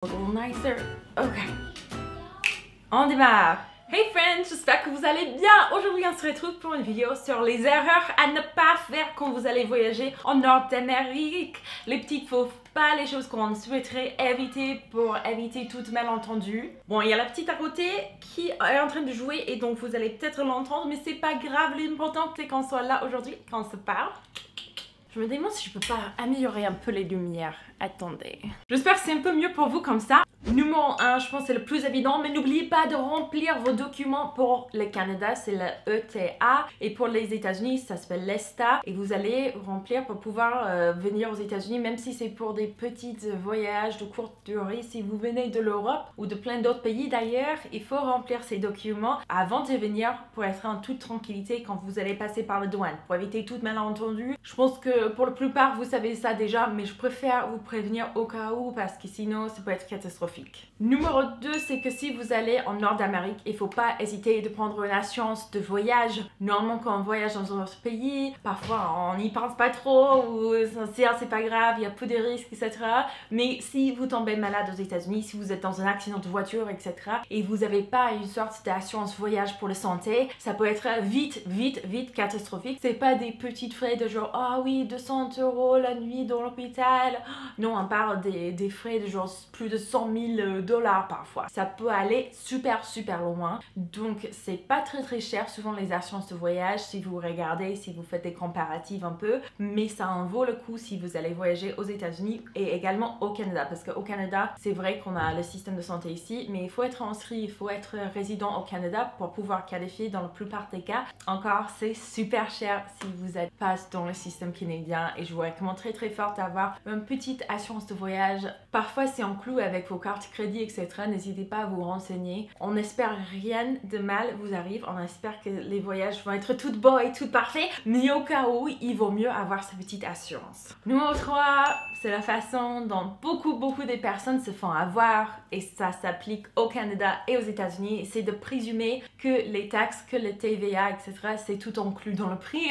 A little nicer. Ok. On démarre. Hey friends, j'espère que vous allez bien. Aujourd'hui, on se retrouve pour une vidéo sur les erreurs à ne pas faire quand vous allez voyager en Nord-Amérique. Les petites faux pas, les choses qu'on souhaiterait éviter pour éviter tout malentendu. Bon, il y a la petite à côté qui est en train de jouer et donc vous allez peut-être l'entendre, mais c'est pas grave. L'important c'est qu'on soit là aujourd'hui, qu'on se parle. Je me demande si je peux pas améliorer un peu les lumières. Attendez. J'espère que c'est un peu mieux pour vous comme ça. Numéro 1, je pense que c'est le plus évident, mais n'oubliez pas de remplir vos documents pour le Canada, c'est le ETA, et pour les États-Unis, ça s'appelle l'ESTA, et vous allez remplir pour pouvoir venir aux États-Unis, même si c'est pour des petits voyages de courte durée. Si vous venez de l'Europe ou de plein d'autres pays d'ailleurs, il faut remplir ces documents avant de venir pour être en toute tranquillité quand vous allez passer par la douane, pour éviter tout malentendu. Je pense que pour la plupart, vous savez ça déjà, mais je préfère vous prévenir au cas où parce que sinon, ça peut être catastrophique. Numéro 2, c'est que si vous allez en Nord-Amérique, il ne faut pas hésiter de prendre une assurance de voyage. Normalement, quand on voyage dans un autre pays, parfois on n'y pense pas trop ou c'est pas grave, il y a peu de risques, etc. Mais si vous tombez malade aux États-Unis, si vous êtes dans un accident de voiture, etc. et vous n'avez pas une sorte d'assurance voyage pour la santé, ça peut être vite catastrophique. C'est pas des petites frais de genre, ah oui, 200 € la nuit dans l'hôpital. Non, on parle des frais de genre plus de 100 000 $ parfois. Ça peut aller super loin. Donc c'est pas très cher souvent les assurances de voyage si vous regardez, si vous faites des comparatifs un peu. Mais ça en vaut le coup si vous allez voyager aux États-Unis et également au Canada. Parce qu'au Canada, c'est vrai qu'on a le système de santé ici, mais il faut être inscrit, il faut être résident au Canada pour pouvoir qualifier dans la plupart des cas. Encore, c'est super cher si vous n'êtes pas dans le système canadien et je vous recommande très fort d'avoir une petite assurance de voyage. Parfois c'est inclus avec vos cartes crédit, etc. N'hésitez pas à vous renseigner. On espère rien de mal vous arrive. On espère que les voyages vont être tout beaux et tout parfaits. Mais au cas où, il vaut mieux avoir cette petite assurance. Numéro 3, c'est la façon dont beaucoup des personnes se font avoir. Et ça s'applique au Canada et aux États-Unis. C'est de présumer que les taxes, que le TVA, etc. c'est tout inclus dans le prix.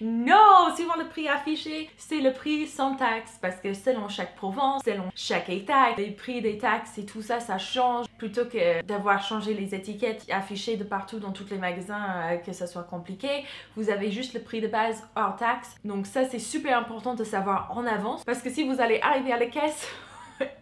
Non, souvent le prix affiché, c'est le prix sans taxe parce que selon chaque province, selon chaque état, les prix des taxes et tout ça, ça change. Plutôt que d'avoir changé les étiquettes affichées de partout dans tous les magasins, que ça soit compliqué, vous avez juste le prix de base hors taxe. Donc ça, c'est super important de savoir en avance parce que si vous allez arriver à la caisse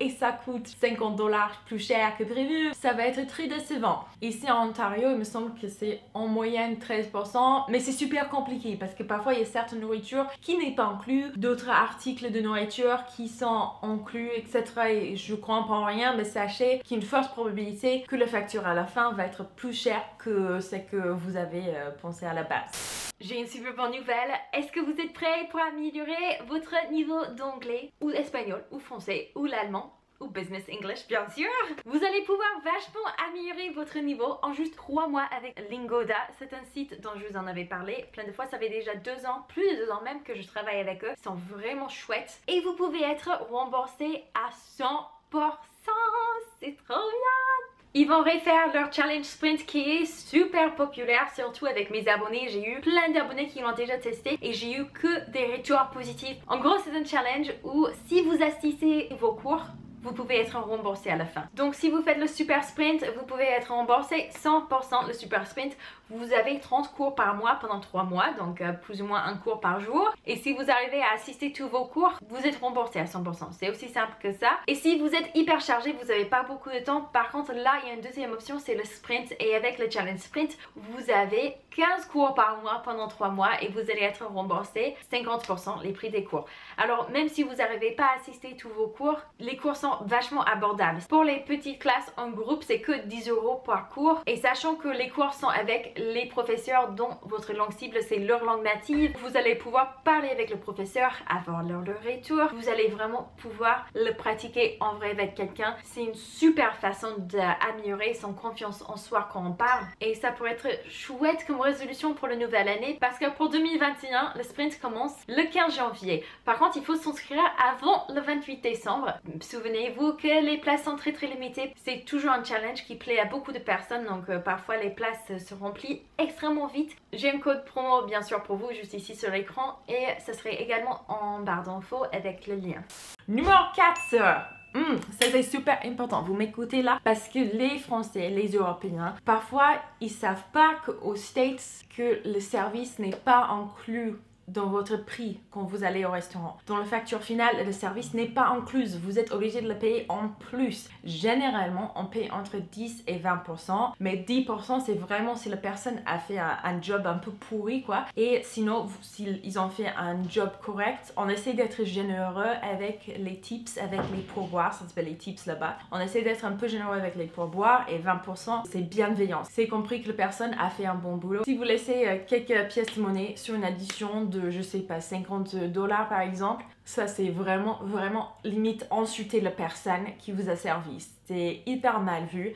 et ça coûte 50 $ plus cher que prévu, ça va être très décevant. Ici en Ontario, il me semble que c'est en moyenne 13%, mais c'est super compliqué parce que parfois il y a certaines nourritures qui n'est pas inclus, d'autres articles de nourriture qui sont inclus, etc. Et je comprends rien, mais sachez qu'il y a une forte probabilité que la facture à la fin va être plus chère que ce que vous avez pensé à la base. J'ai une super bonne nouvelle. Est-ce que vous êtes prêts pour améliorer votre niveau d'anglais ou espagnol ou français ou l'allemand ou business English bien sûr? Vous allez pouvoir vachement améliorer votre niveau en juste 3 mois avec Lingoda. C'est un site dont je vous en avais parlé plein de fois. Ça fait déjà 2 ans, plus de 2 ans même que je travaille avec eux. Ils sont vraiment chouettes. Et vous pouvez être remboursé à 100%. C'est trop bien! Ils vont refaire leur challenge sprint qui est super populaire, surtout avec mes abonnés. J'ai eu plein d'abonnés qui l'ont déjà testé et j'ai eu que des retours positifs. En gros, c'est un challenge où si vous assistez vos cours, vous pouvez être remboursé à la fin. Donc si vous faites le super sprint, vous pouvez être remboursé 100%. Le super sprint, vous avez 30 cours par mois pendant 3 mois, donc plus ou moins un cours par jour. Et si vous arrivez à assister tous vos cours, vous êtes remboursé à 100%. C'est aussi simple que ça. Et si vous êtes hyper chargé, vous n'avez pas beaucoup de temps, par contre là, il y a une deuxième option, c'est le sprint. Et avec le challenge sprint, vous avez 15 cours par mois pendant 3 mois et vous allez être remboursé 50% les prix des cours. Alors même si vous n'arrivez pas à assister tous vos cours, les cours sont vachement abordables. Pour les petites classes en groupe, c'est que 10 € par cours. Et sachant que les cours sont avec les professeurs dont votre langue cible, c'est leur langue native, vous allez pouvoir parler avec le professeur, avoir leur retour. Vous allez vraiment pouvoir le pratiquer en vrai avec quelqu'un. C'est une super façon d'améliorer son confiance en soi quand on parle. Et ça pourrait être chouette comme résolution pour la nouvelle année parce que pour 2021, le sprint commence le 15 janvier. Par contre, il faut s'inscrire avant le 28 décembre. Souvenez-vous que les places sont très limitées. C'est toujours un challenge qui plaît à beaucoup de personnes, donc parfois les places se remplissent extrêmement vite. J'ai un code promo bien sûr pour vous juste ici sur l'écran et ça serait également en barre d'infos avec le lien. Numéro 4. Ça c'est super important, vous m'écoutez là, parce que les Français, les Européens, parfois ils savent pas qu'aux States, que le service n'est pas inclus dans votre prix quand vous allez au restaurant. Dans la facture finale, le service n'est pas inclus. Vous êtes obligé de le payer en plus. Généralement, on paye entre 10 et 20%. Mais 10%, c'est vraiment si la personne a fait un job un peu pourri, quoi. Et sinon, s'ils ont fait un job correct, on essaie d'être généreux avec les tips, avec les pourboires. Ça s'appelle les tips là-bas. On essaie d'être un peu généreux avec les pourboires. Et 20%, c'est bienveillant. C'est compris que la personne a fait un bon boulot. Si vous laissez quelques pièces de monnaie sur une addition de je sais pas, $50 par exemple, ça c'est vraiment limite insulter la personne qui vous a servi. C'est hyper mal vu.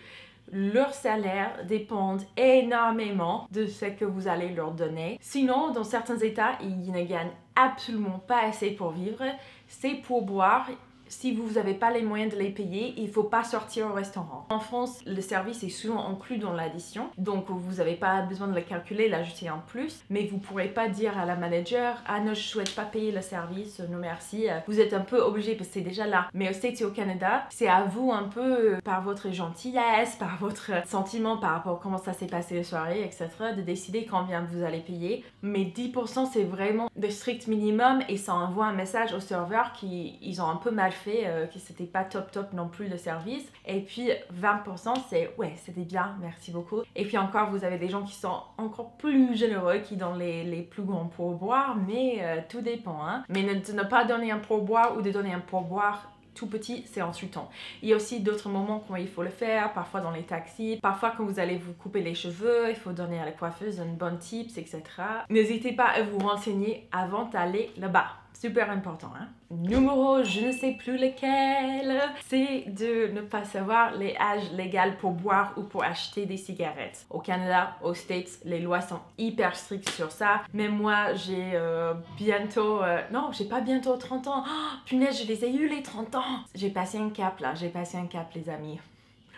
Leur salaire dépend énormément de ce que vous allez leur donner. Sinon, dans certains états, ils ne gagnent absolument pas assez pour vivre. C'est pour boire. Si vous n'avez pas les moyens de les payer, il ne faut pas sortir au restaurant. En France, le service est souvent inclus dans l'addition, donc vous n'avez pas besoin de le calculer, l'ajouter en plus, mais vous ne pourrez pas dire à la manager « Ah non, je ne souhaite pas payer le service, non merci ». Vous êtes un peu obligé parce que c'est déjà là. Mais aux States et au Canada, c'est à vous un peu, par votre gentillesse, par votre sentiment par rapport à comment ça s'est passé la soirée, etc., de décider combien vous allez payer. Mais 10% c'est vraiment le strict minimum et ça envoie un message aux serveurs qu'ils ont un peu mal fait, que c'était pas top non plus le service. Et puis 20% c'est ouais, c'était bien, merci beaucoup. Et puis encore, vous avez des gens qui sont encore plus généreux, qui donnent les plus grands pourboires, mais tout dépend, hein. Mais ne pas donner un pourboire ou de donner un pourboire tout petit, c'est insultant. Il y a aussi d'autres moments quand il faut le faire, parfois dans les taxis, parfois quand vous allez vous couper les cheveux, il faut donner à la coiffeuse une bonne tips, etc. N'hésitez pas à vous renseigner avant d'aller là-bas. Super important, hein. Numéro, je ne sais plus lequel, c'est de ne pas savoir les âges légaux pour boire ou pour acheter des cigarettes. Au Canada, aux States, les lois sont hyper strictes sur ça. Mais moi, j'ai bientôt... non, j'ai pas bientôt 30 ans. Oh, punaise, je les ai eu les 30 ans. J'ai passé un cap là, j'ai passé un cap les amis.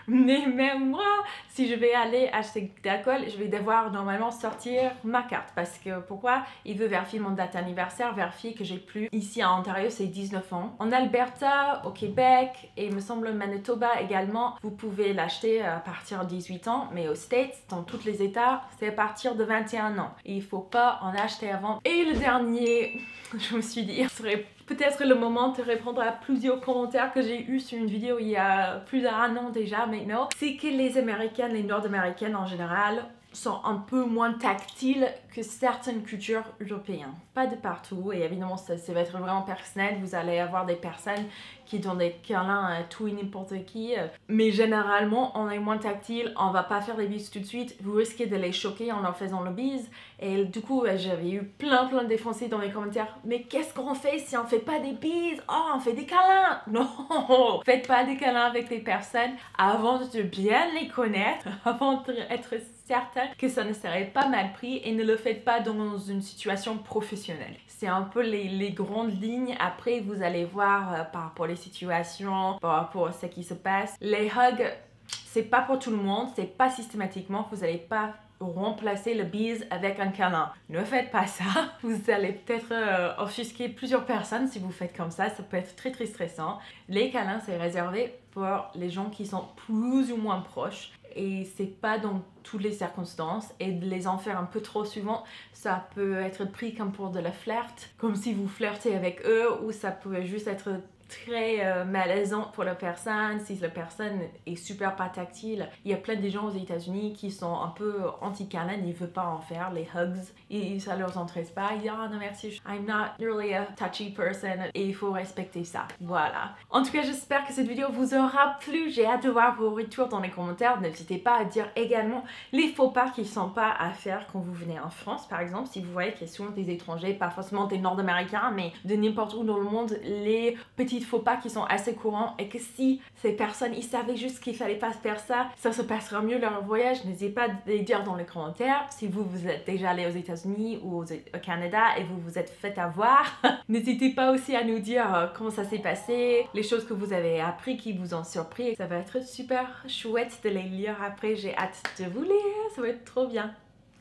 Mais même moi, si je vais aller acheter de l'alcool, je vais devoir normalement sortir ma carte. Parce que pourquoi? Il veut vérifier mon date d'anniversaire, vérifier que j'ai plus. Ici à Ontario, c'est 19 ans. En Alberta, au Québec et il me semble Manitoba également, vous pouvez l'acheter à partir de 18 ans. Mais aux States, dans tous les états, c'est à partir de 21 ans. Et il faut pas en acheter avant. Et le dernier, je me suis dit, ce serait peut-être le moment de répondre à plusieurs commentaires que j'ai eu sur une vidéo il y a plus d'un an déjà maintenant. C'est que les Américaines, les Nord-Américaines en général, sont un peu moins tactiles que certaines cultures européennes. Pas de partout, et évidemment ça va être vraiment personnel, vous allez avoir des personnes qui donnent des câlins à tout et n'importe qui, mais généralement on est moins tactile, on va pas faire des bises tout de suite, vous risquez de les choquer en leur faisant le bise, et du coup j'avais eu plein de Français dans les commentaires, mais qu'est-ce qu'on fait si on fait pas des bises? Oh, on fait des câlins! Non! Faites pas des câlins avec les personnes avant de bien les connaître, avant d'être certain que ça ne serait pas mal pris, et ne le faites pas dans une situation professionnelle. C'est un peu les grandes lignes. Après, vous allez voir par rapport aux situations, par rapport à ce qui se passe. Les hugs, c'est pas pour tout le monde, c'est pas systématiquement, vous n'allez pas remplacer le bise avec un câlin. Ne faites pas ça. Vous allez peut-être offusquer plusieurs personnes si vous faites comme ça peut être très stressant. Les câlins, c'est réservé pour les gens qui sont plus ou moins proches. Et c'est pas dans toutes les circonstances, et de les en faire un peu trop souvent, ça peut être pris comme pour de la flirt, comme si vous flirtez avec eux, ou ça peut juste être très malaisant pour la personne, si la personne est super pas tactile. Il y a plein de gens aux États-Unis qui sont un peu anti-câlin, ils ne veulent pas en faire, les hugs, et ça leur intéresse pas. Ils disent ah non merci, I'm not really a touchy person, et il faut respecter ça. Voilà. En tout cas, j'espère que cette vidéo vous aura plu. J'ai hâte de voir vos retours dans les commentaires. N'hésitez pas à dire également les faux pas qui ne sont pas à faire quand vous venez en France, par exemple. Si vous voyez qu'il y a souvent des étrangers, pas forcément des Nord-Américains, mais de n'importe où dans le monde, les petits faux pas qui sont assez courants, et que si ces personnes ils savaient juste qu'il fallait pas faire ça, ça se passera mieux leur voyage. N'hésitez pas à les dire dans les commentaires. Si vous êtes déjà allé aux États-Unis ou au Canada et vous vous êtes fait avoir, n'hésitez pas aussi à nous dire comment ça s'est passé, les choses que vous avez appris qui vous ont surpris. Ça va être super chouette de les lire après. J'ai hâte de vous lire, ça va être trop bien.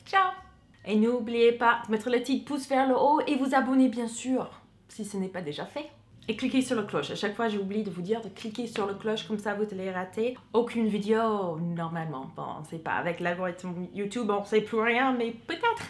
Ciao! Et n'oubliez pas de mettre le petit pouce vers le haut et vous abonner bien sûr si ce n'est pas déjà fait. Et cliquez sur la cloche. À chaque fois, j'oublie de vous dire de cliquer sur la cloche, comme ça vous allez rater aucune vidéo normalement. Bon, on sait pas, avec l'algorithme YouTube, on sait plus rien, mais peut-être